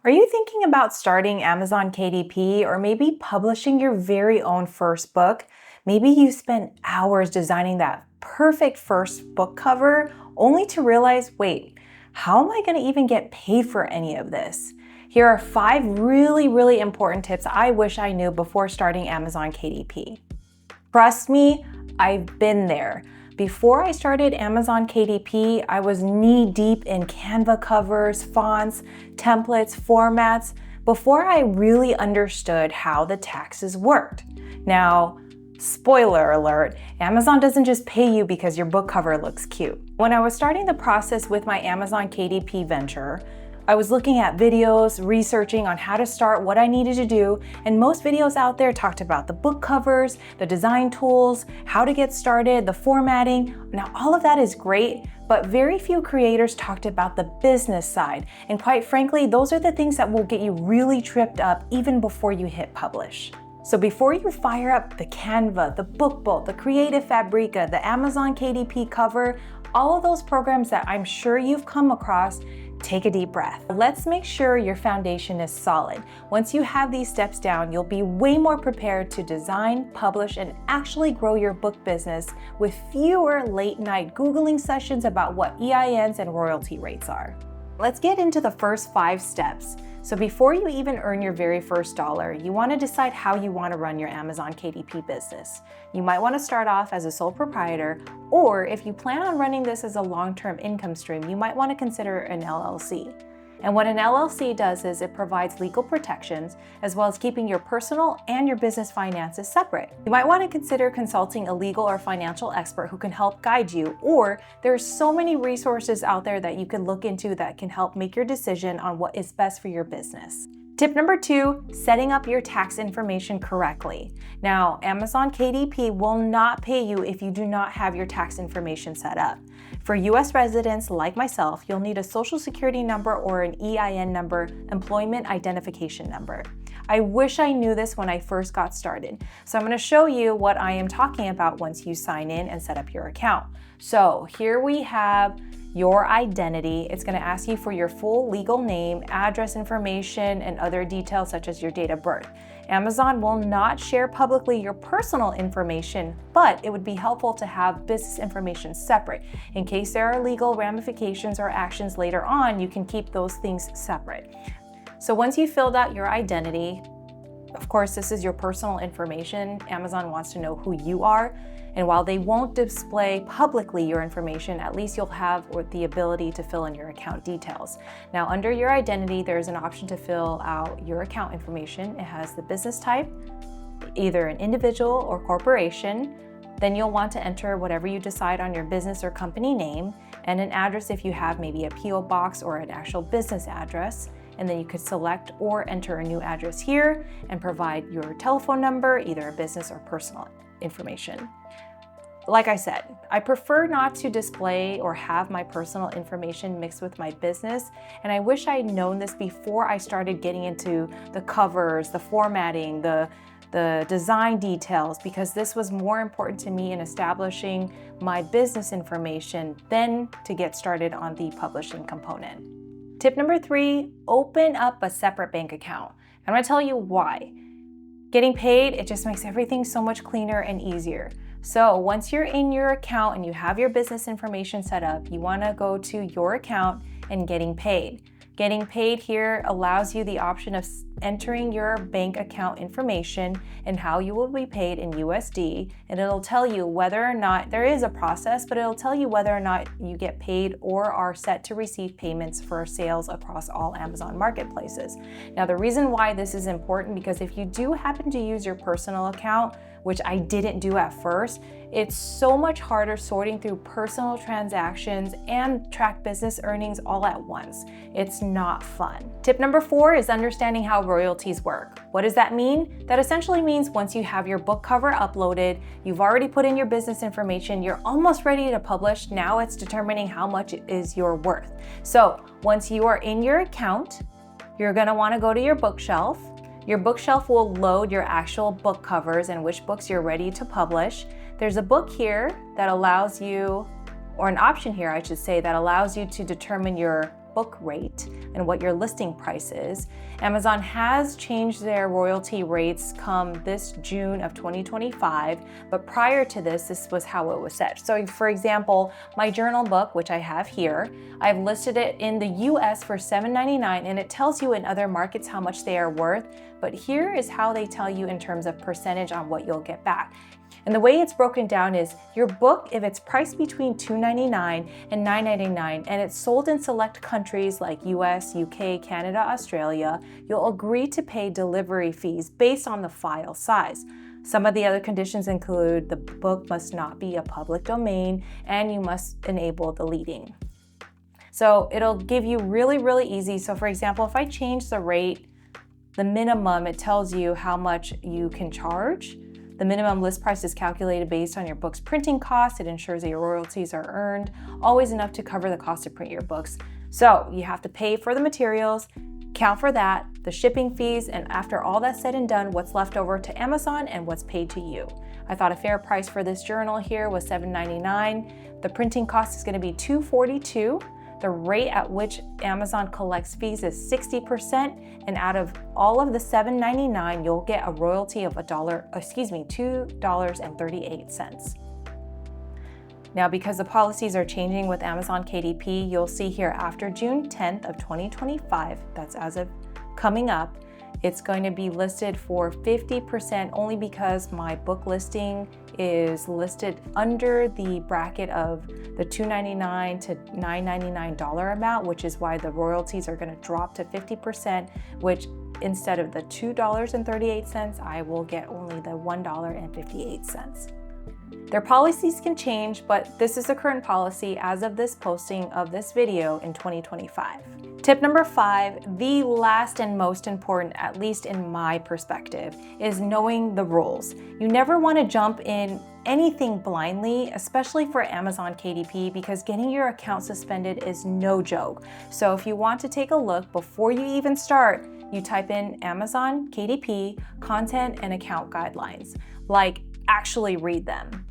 Are you thinking about starting Amazon KDP or maybe publishing your very own first book? Maybe you spent hours designing that perfect first book cover only to realize, wait, how am I going to even get paid for any of this? Here are 5 really important tips I wish I knew before starting Amazon KDP. Trust me, I've been there. Before I started Amazon KDP, I was knee-deep in Canva covers, fonts, templates, formats, before I really understood how the taxes worked. Now, spoiler alert, Amazon doesn't just pay you because your book cover looks cute. When I was starting the process with my Amazon KDP venture, I was looking at videos, researching on how to start, what I needed to do, and most videos out there talked about the book covers, the design tools, how to get started, the formatting. Now, all of that is great, but very few creators talked about the business side. And quite frankly, those are the things that will get you really tripped up even before you hit publish. So before you fire up the Canva, the Bookbolt, the Creative Fabrica, the Amazon KDP Cover, all of those programs that I'm sure you've come across, take a deep breath. Let's make sure your foundation is solid. Once you have these steps down, you'll be way more prepared to design, publish, and actually grow your book business with fewer late-night Googling sessions about what EINs and royalty rates are. Let's get into the first 5 steps. So before you even earn your very first dollar, you want to decide how you want to run your Amazon KDP business. You might want to start off as a sole proprietor, or if you plan on running this as a long-term income stream, you might want to consider an LLC. And what an LLC does is it provides legal protections as well as keeping your personal and your business finances separate. You might want to consider consulting a legal or financial expert who can help guide you, or there's so many resources out there that you can look into that can help make your decision on what is best for your business. Tip number 2, setting up your tax information correctly. Now, Amazon KDP will not pay you if you do not have your tax information set up. For US residents like myself, you'll need a social security number or an EIN number, employment identification number. I wish I knew this when I first got started. So I'm going to show you what I am talking about once you sign in and set up your account. So here we have your identity. It's going to ask you for your full legal name, address information, and other details such as your date of birth. Amazon will not share publicly your personal information, but it would be helpful to have business information separate. In case there are legal ramifications or actions later on, you can keep those things separate. So once you've filled out your identity, of course, this is your personal information. Amazon wants to know who you are. And while they won't display publicly your information, at least you'll have the ability to fill in your account details. Now, under your identity, there's an option to fill out your account information. It has the business type, either an individual or corporation. Then you'll want to enter whatever you decide on your business or company name, and an address if you have maybe a PO box or an actual business address. And then you could select or enter a new address here and provide your telephone number, either a business or personal information. Like I said, I prefer not to display or have my personal information mixed with my business, and I wish I had known this before I started getting into the covers, the formatting, the design details, because this was more important to me in establishing my business information than to get started on the publishing component. Tip number 3, open up a separate bank account. I'm going to tell you why. Getting paid, it just makes everything so much cleaner and easier. So once you're in your account and you have your business information set up, you want to go to your account and getting paid. Getting paid here allows you the option of entering your bank account information and how you will be paid in USD, and it'll tell you whether or not there is a process, but it'll tell you whether or not you get paid or are set to receive payments for sales across all Amazon marketplaces. Now, the reason why this is important, because if you do happen to use your personal account, which I didn't do at first, it's so much harder sorting through personal transactions and track business earnings all at once. It's not fun. Tip number 4 is understanding how royalties work. What does that mean? That essentially means once you have your book cover uploaded, you've already put in your business information, you're almost ready to publish. Now it's determining how much is your worth. So once you are in your account, you're gonna wanna go to your bookshelf. Your bookshelf will load your actual book covers and which books you're ready to publish. There's a book here that allows you, or an option here I should say, that allows you to determine your book rate and what your listing price is. Amazon has changed their royalty rates come this June of 2025, but prior to this was how it was set. So for example, my journal book, which I have here, I've listed it in the US for $7.99, and it tells you in other markets how much they are worth, but here is how they tell you in terms of percentage on what you'll get back. And the way it's broken down is your book, if it's priced between $2.99 and $9.99 and it's sold in select countries like US, UK, Canada, Australia, you'll agree to pay delivery fees based on the file size. Some of the other conditions include the book must not be a public domain and you must enable deleting. So it'll give you really easy. So for example, if I change the rate, the minimum, it tells you how much you can charge. The minimum list price is calculated based on your book's printing costs. It ensures that your royalties are earned, always enough to cover the cost to print your books. So you have to pay for the materials, count for that, the shipping fees, and after all that's said and done, what's left over to Amazon and what's paid to you. I thought a fair price for this journal here was $7.99. The printing cost is going to be $2.42. The rate at which Amazon collects fees is 60%, and out of all of the $7.99, you'll get a royalty of $2.38. Now, because the policies are changing with Amazon KDP, you'll see here after June 10th of 2025, that's as of coming up, it's going to be listed for 50% only because my book listing is listed under the bracket of the $2.99 to $9.99 amount, which is why the royalties are going to drop to 50%, which instead of the $2.38, I will get only the $1.58. Their policies can change, but this is the current policy as of this posting of this video in 2025. Tip number 5, the last and most important, at least in my perspective, is knowing the rules. You never want to jump in anything blindly, especially for Amazon KDP, because getting your account suspended is no joke. So if you want to take a look before you even start, you type in Amazon KDP content and account guidelines. Like, actually read them.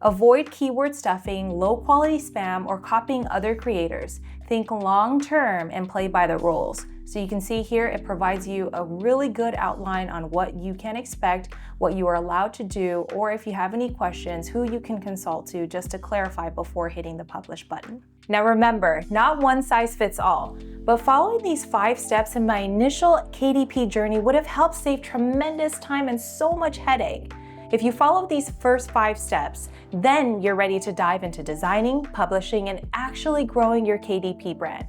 Avoid keyword stuffing, low quality spam, or copying other creators. Think long term and play by the rules. So you can see here it provides you a really good outline on what you can expect, what you are allowed to do, or if you have any questions, who you can consult to just to clarify before hitting the publish button. Now remember, not one size fits all, but following these 5 steps in my initial KDP journey would have helped save tremendous time and so much headache. If you follow these first 5 steps, then you're ready to dive into designing, publishing, and actually growing your KDP brand.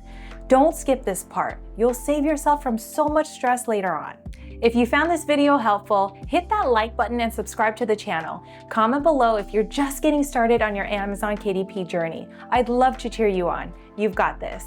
Don't skip this part. You'll save yourself from so much stress later on. If you found this video helpful, hit that like button and subscribe to the channel. Comment below if you're just getting started on your Amazon KDP journey. I'd love to cheer you on. You've got this.